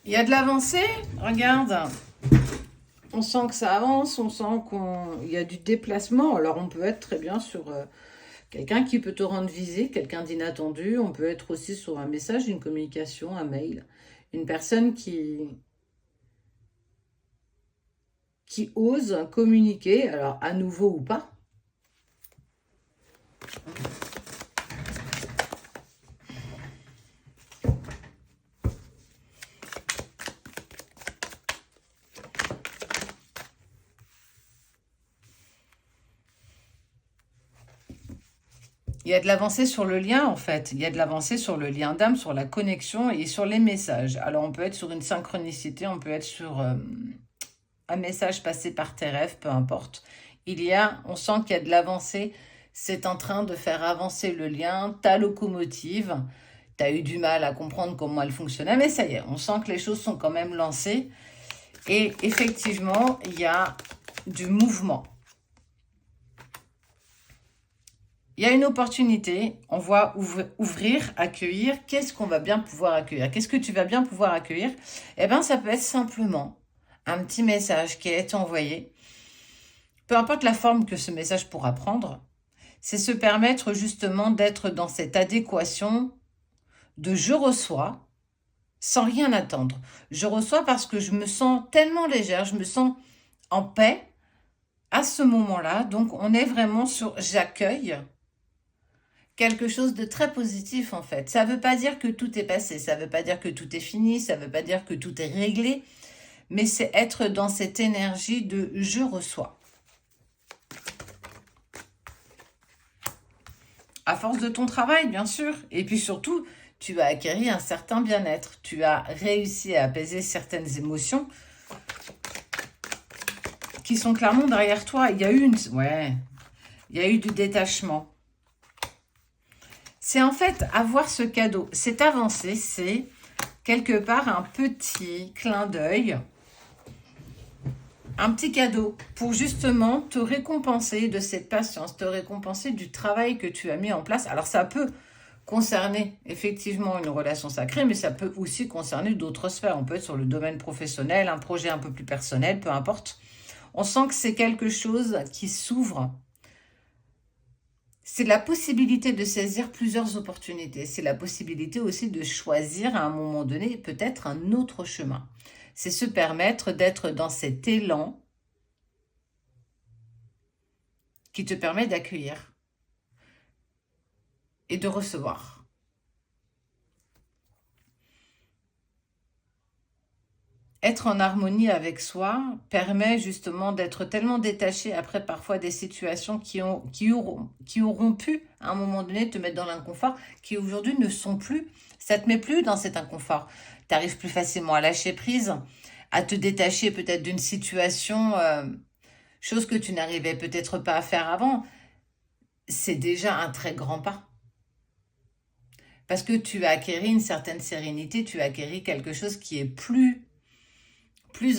Il y a de l'avancée, regarde. On sent que ça avance, on sent qu'il y a du déplacement. Alors on peut être très bien sur quelqu'un qui peut te rendre visite, quelqu'un d'inattendu. On peut être aussi sur un message, une communication, un mail. Une personne qui ose communiquer, alors à nouveau ou pas. Il y a de l'avancée sur le lien, en fait. Il y a de l'avancée sur le lien d'âme, sur la connexion et sur les messages. Alors, on peut être sur une synchronicité, on peut être sur un message passé par tes rêves, peu importe. On sent qu'il y a de l'avancée. C'est en train de faire avancer le lien, ta locomotive. Tu as eu du mal à comprendre comment elle fonctionnait, mais ça y est, on sent que les choses sont quand même lancées. Et effectivement, il y a du mouvement. Il y a une opportunité, on va ouvrir, accueillir. Qu'est-ce qu'on va bien pouvoir accueillir? Qu'est-ce que tu vas bien pouvoir accueillir? Eh bien, ça peut être simplement un petit message qui est envoyé. Peu importe la forme que ce message pourra prendre, c'est se permettre justement d'être dans cette adéquation de je reçois sans rien attendre. Je reçois parce que je me sens tellement légère, je me sens en paix à ce moment-là. Donc, on est vraiment sur j'accueille quelque chose de très positif en fait. Ça ne veut pas dire que tout est passé, ça ne veut pas dire que tout est fini, ça ne veut pas dire que tout est réglé, mais c'est être dans cette énergie de je reçois. À force de ton travail, bien sûr. Et puis surtout, tu as acquis un certain bien-être. Tu as réussi à apaiser certaines émotions qui sont clairement derrière toi. Il y a eu il y a eu du détachement. C'est en fait avoir ce cadeau. Cette avancée, c'est quelque part un petit clin d'œil, un petit cadeau pour justement te récompenser de cette patience, te récompenser du travail que tu as mis en place. Alors ça peut concerner effectivement une relation sacrée, mais ça peut aussi concerner d'autres sphères. On peut être sur le domaine professionnel, un projet un peu plus personnel, peu importe. On sent que c'est quelque chose qui s'ouvre. C'est la possibilité de saisir plusieurs opportunités. C'est la possibilité aussi de choisir à un moment donné peut-être un autre chemin. C'est se permettre d'être dans cet élan qui te permet d'accueillir et de recevoir. Être en harmonie avec soi permet justement d'être tellement détaché après parfois des situations qui auront pu à un moment donné te mettre dans l'inconfort, qui aujourd'hui ne sont plus. Ça te met plus dans cet inconfort. Tu arrives plus facilement à lâcher prise, à te détacher peut-être d'une situation, chose que tu n'arrivais peut-être pas à faire avant. C'est déjà un très grand pas. Parce que tu as acquéri une certaine sérénité, tu as acquéri quelque chose qui est plus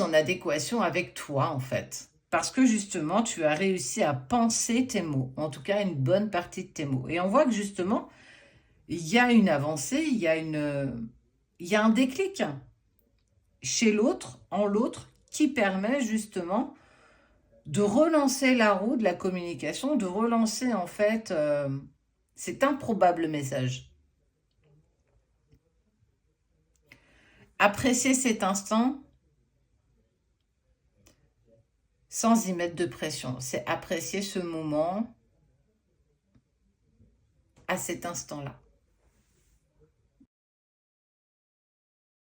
en adéquation avec toi, en fait. Parce que justement, tu as réussi à penser tes mots, en tout cas une bonne partie de tes mots. Et on voit que justement, il y a une avancée, il y a un déclic chez l'autre, en l'autre, qui permet justement de relancer la roue de la communication, de relancer en fait cet improbable message. Apprécier cet instant sans y mettre de pression. C'est apprécier ce moment à cet instant-là.